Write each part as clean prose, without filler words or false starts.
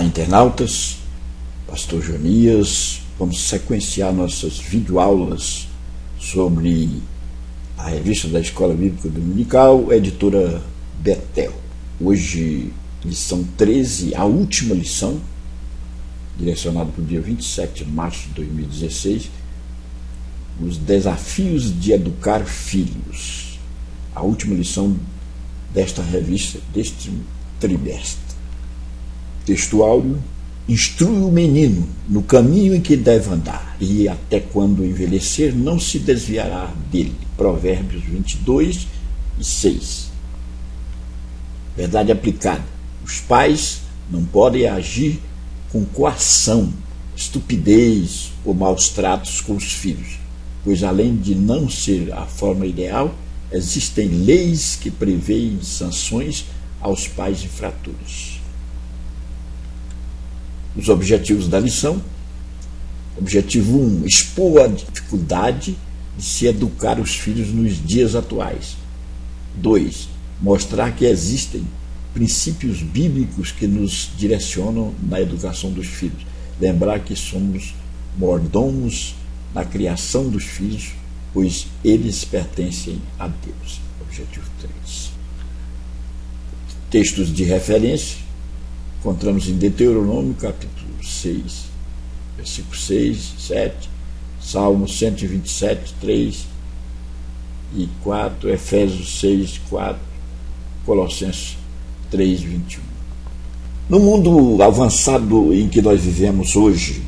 Olá, internautas, Pastor Jonias. Vamos sequenciar nossas videoaulas sobre a revista da Escola Bíblica Dominical, editora Betel. Hoje, lição 13, a última lição, direcionada para o dia 27 de março de 2016, os desafios de educar filhos. A última lição desta revista, deste trimestre. Textuário: instrui o menino no caminho em que deve andar, e até quando envelhecer não se desviará dele. Provérbios 22:6. Verdade aplicada: os pais não podem agir com coação, estupidez ou maus tratos com os filhos, pois além de não ser a forma ideal, existem leis que prevêem sanções aos pais infratores. Os objetivos da lição. Objetivo 1, expor a dificuldade de se educar os filhos nos dias atuais. 2, mostrar que existem princípios bíblicos que nos direcionam na educação dos filhos. Lembrar que somos mordomos na criação dos filhos, pois eles pertencem a Deus. Objetivo 3. Textos de referência. Encontramos em Deuteronômio, capítulo 6, versículo 6, 7, Salmo 127, 3 e 4, Efésios 6, 4, Colossenses 3, 21. No mundo avançado em que nós vivemos hoje,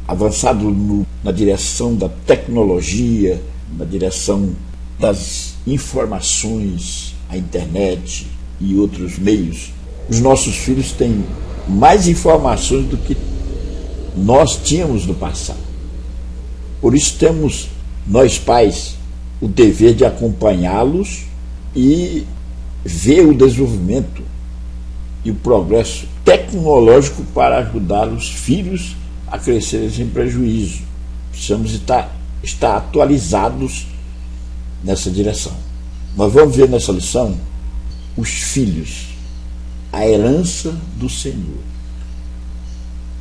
avançado na direção da tecnologia, na direção das informações, a internet e outros meios, os nossos filhos têm mais informações do que nós tínhamos no passado. Por isso temos, nós pais, o dever de acompanhá-los e ver o desenvolvimento e o progresso tecnológico para ajudar os filhos a crescerem sem prejuízo. Precisamos estar atualizados nessa direção. Nós vamos ver nessa lição os filhos, a herança do Senhor,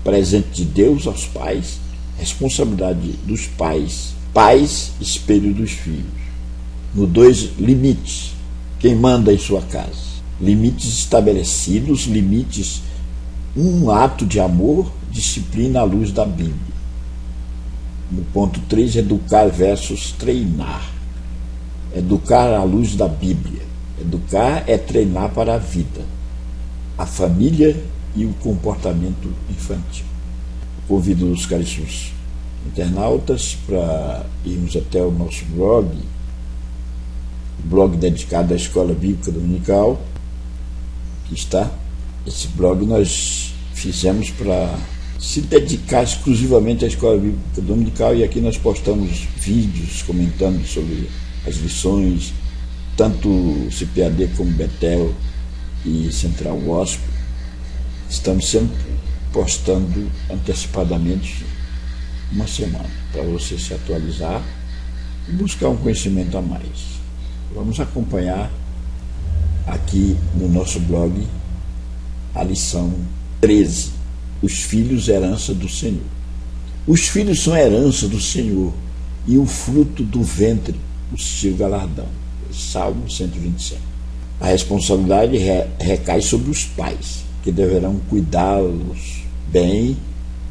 presente de Deus aos pais, responsabilidade dos pais, pais, espelho dos filhos. No 2, limites, quem manda em sua casa, limites estabelecidos, limites, um ato de amor, disciplina à luz da Bíblia. No ponto 3, educar versus treinar, educar à luz da Bíblia. Educar é treinar para a vida, a família e o comportamento infantil. Convido os caríssimos internautas para irmos até o nosso blog dedicado à Escola Bíblica Dominical. Aqui está. Esse blog nós fizemos para se dedicar exclusivamente à Escola Bíblica Dominical, e aqui nós postamos vídeos comentando sobre as lições, tanto CPAD como Betel e Central Gospel. Estamos sempre postando antecipadamente uma semana, para você se atualizar e buscar um conhecimento a mais. Vamos acompanhar aqui no nosso blog a lição 13, os filhos, herança do Senhor. Os filhos são herança do Senhor, e o fruto do ventre, o seu galardão. Salmo 127. A responsabilidade recai sobre os pais, que deverão cuidá-los bem,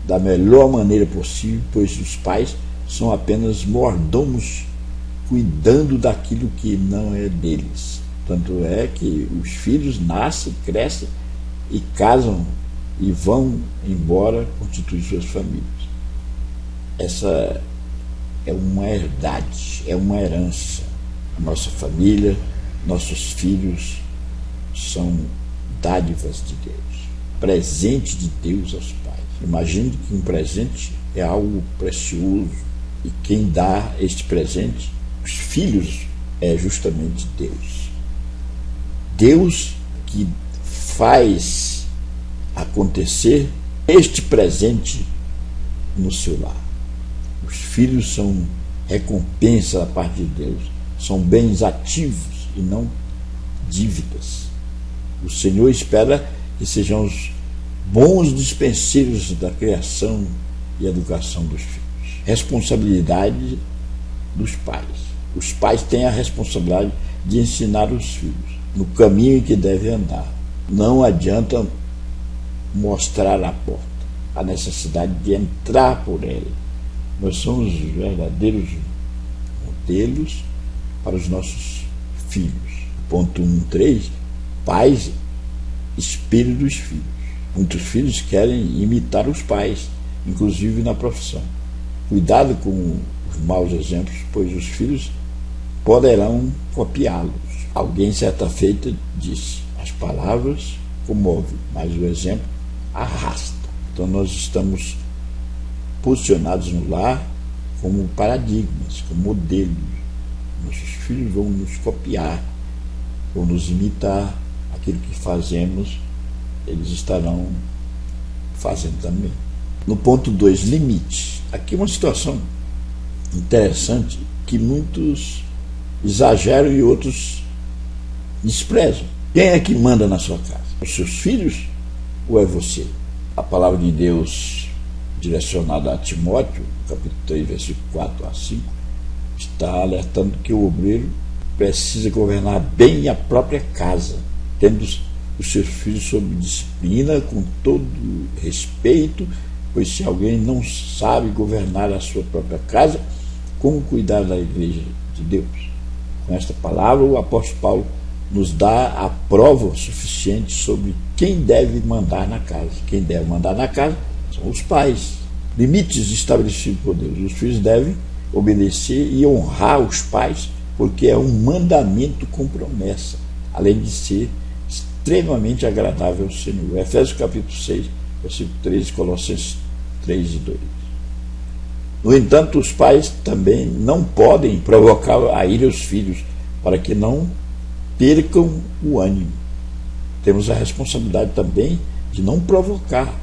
da melhor maneira possível, pois os pais são apenas mordomos, cuidando daquilo que não é deles. Tanto é que os filhos nascem, crescem e casam e vão embora constituir suas famílias. Essa é uma herdade, é uma herança. A nossa família, nossos filhos são dádivas de Deus, presente de Deus aos pais. Imagine que um presente é algo precioso, e quem dá este presente, os filhos, é justamente Deus. Deus que faz acontecer este presente no seu lar. Os filhos são recompensa da parte de Deus, são bens ativos e não dívidas. O Senhor espera que sejamos bons dispenseiros da criação e educação dos filhos. Responsabilidade dos pais. Os pais têm a responsabilidade de ensinar os filhos no caminho em que devem andar. Não adianta mostrar a porta, a necessidade de entrar por ela. Nós somos verdadeiros modelos para os nossos filhos. Ponto 1.3, pais, espelho dos filhos. Muitos filhos querem imitar os pais, inclusive na profissão. Cuidado com os maus exemplos, pois os filhos poderão copiá-los. Alguém certa feita disse: as palavras comovem, mas o exemplo arrasta. Então nós estamos posicionados no lar como paradigmas, como modelos. Nossos filhos vão nos copiar, vão nos imitar. Aquilo que fazemos, eles estarão fazendo também. No ponto 2, limites. Aqui uma situação interessante que muitos exageram e outros desprezam. Quem é que manda na sua casa? Os seus filhos ou é você? A palavra de Deus direcionada a Timóteo, capítulo 3, versículo 4 a 5, está alertando que o obreiro precisa governar bem a própria casa, tendo os seus filhos sob disciplina, com todo respeito, pois se alguém não sabe governar a sua própria casa, como cuidar da igreja de Deus? Com esta palavra, o apóstolo Paulo nos dá a prova suficiente sobre quem deve mandar na casa. Quem deve mandar na casa são os pais. Limites estabelecidos por Deus. Os filhos devem obedecer e honrar os pais, porque é um mandamento com promessa, além de ser extremamente agradável ao Senhor. Efésios capítulo 6, versículo 13, Colossenses 3 e 2. No entanto, os pais também não podem provocar a ira aos filhos, para que não percam o ânimo. Temos a responsabilidade também de não provocar,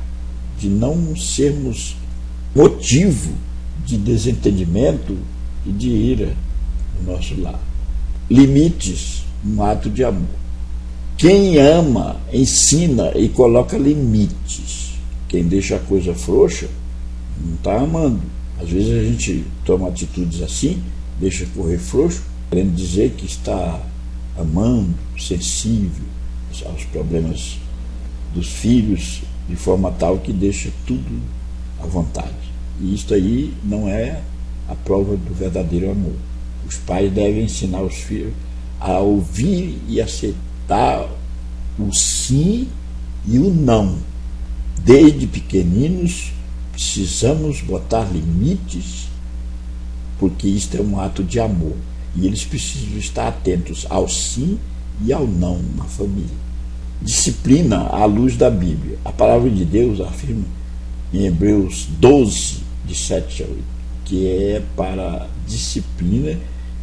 de não sermos motivo de desentendimento e de ira no nosso lar. Limites, um ato de amor. Quem ama, ensina e coloca limites. Quem deixa a coisa frouxa, não está amando. Às vezes a gente toma atitudes assim, deixa correr frouxo, querendo dizer que está amando, sensível aos problemas dos filhos, de forma tal que deixa tudo à vontade. E isso aí não é a prova do verdadeiro amor. Os pais devem ensinar os filhos a ouvir e aceitar o sim e o não. Desde pequeninos, precisamos botar limites, porque isto é um ato de amor. E eles precisam estar atentos ao sim e ao não na família. Disciplina à luz da Bíblia. A palavra de Deus afirma em Hebreus 12, de 7 a 8, que é para a disciplina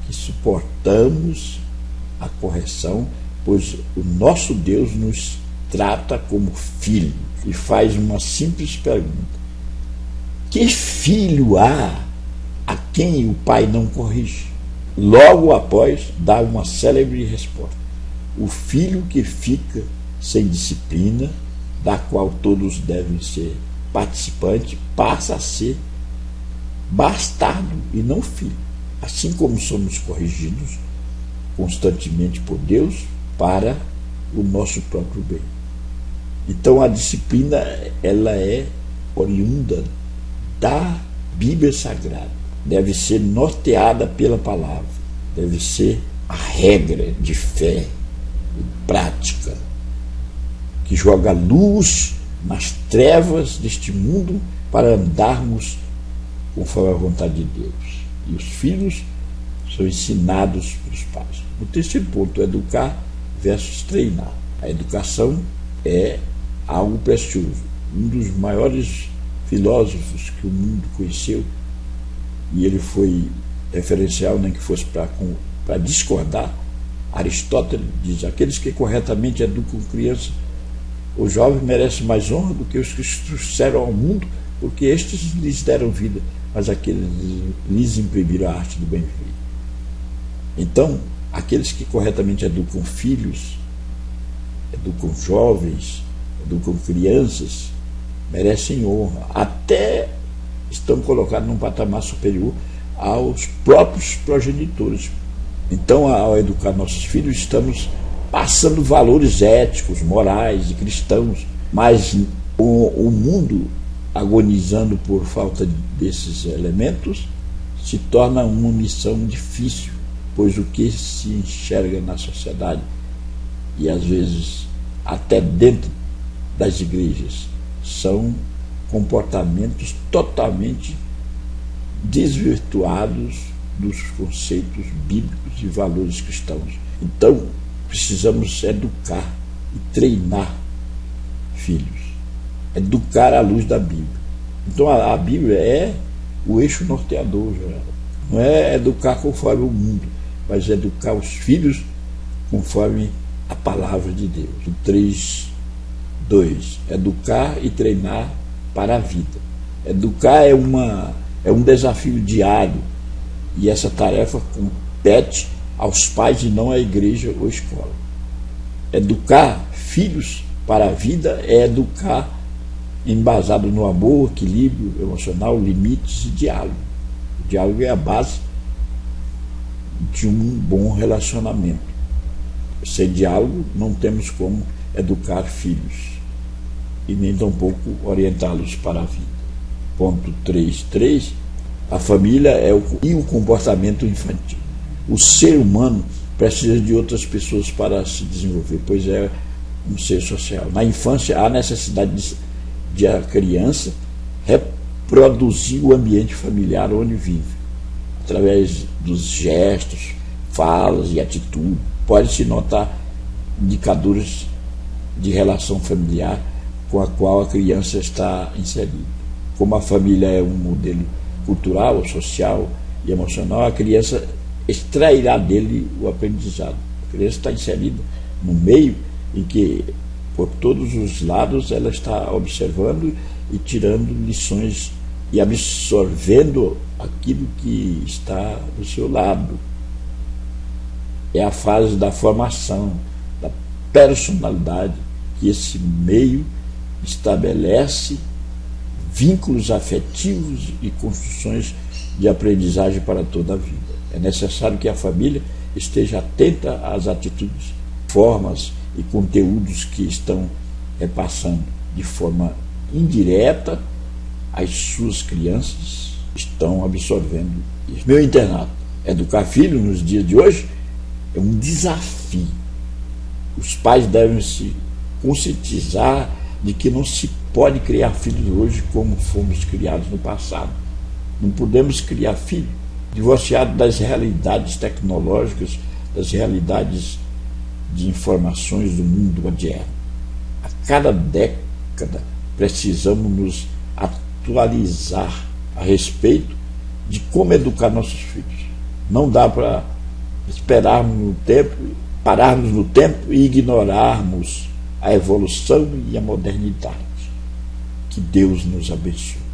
que suportamos a correção, pois o nosso Deus nos trata como filho. E faz uma simples pergunta: que filho há a quem o pai não corrige? Logo após, dá uma célebre resposta: o filho que fica sem disciplina, da qual todos devem ser participantes, passa a ser bastardo e não filho. Assim como somos corrigidos constantemente por Deus para o nosso próprio bem. Então a disciplina, ela é oriunda da Bíblia Sagrada. Deve ser norteada pela palavra, deve ser a regra de fé e prática, que joga luz nas trevas deste mundo para andarmos conforme a vontade de Deus. E os filhos são ensinados pelos pais. O terceiro ponto, educar versus treinar. A educação é algo precioso. Um dos maiores filósofos que o mundo conheceu, e ele foi referencial, nem que fosse para discordar, Aristóteles diz: aqueles que corretamente educam crianças ou jovens merecem mais honra do que os que os trouxeram ao mundo, porque estes lhes deram vida, mas aqueles lhes imprimiram a arte do bem viver. Então, aqueles que corretamente educam filhos, educam jovens, educam crianças, merecem honra, até estão colocados num patamar superior aos próprios progenitores. Então, ao educar nossos filhos, estamos passando valores éticos, morais e cristãos, mas o mundo, agonizando por falta desses elementos, se torna uma missão difícil, pois o que se enxerga na sociedade, e às vezes até dentro das igrejas, são comportamentos totalmente desvirtuados dos conceitos bíblicos e valores cristãos. Então, precisamos educar e treinar filhos, educar à luz da Bíblia. Então, a Bíblia é o eixo norteador, não é educar conforme o mundo, mas educar os filhos conforme a palavra de Deus. O 3:2, educar e treinar para a vida. Educar é um desafio diário, e essa tarefa compete aos pais e não à igreja ou escola. Educar filhos para a vida é educar embasado no amor, equilíbrio emocional, limites e diálogo. O diálogo é a base de um bom relacionamento. Sem diálogo, não temos como educar filhos e nem tampouco orientá-los para a vida. Ponto 3:3, a família e o comportamento infantil. O ser humano precisa de outras pessoas para se desenvolver, pois é um ser social. Na infância, há necessidade de a criança reproduzir o ambiente familiar onde vive, através dos gestos, falas e atitudes. Pode-se notar indicadores de relação familiar com a qual a criança está inserida. Como a família é um modelo cultural, social e emocional, a criança extrairá dele o aprendizado. A criança está inserida no meio em que, por todos os lados, ela está observando e tirando lições e absorvendo aquilo que está do seu lado. É a fase da formação, da personalidade, que esse meio estabelece vínculos afetivos e construções de aprendizagem para toda a vida. É necessário que a família esteja atenta às atitudes, formas e conteúdos que estão repassando de forma indireta as suas crianças, estão absorvendo isso. Meu internato, educar filhos nos dias de hoje é um desafio. Os pais devem se conscientizar de que não se pode criar filhos hoje como fomos criados no passado. Não podemos criar filhos divorciados das realidades tecnológicas, das realidades de informações do mundo moderno. A cada década precisamos nos atualizar a respeito de como educar nossos filhos. Não dá para esperarmos no tempo, pararmos no tempo e ignorarmos a evolução e a modernidade. Que Deus nos abençoe.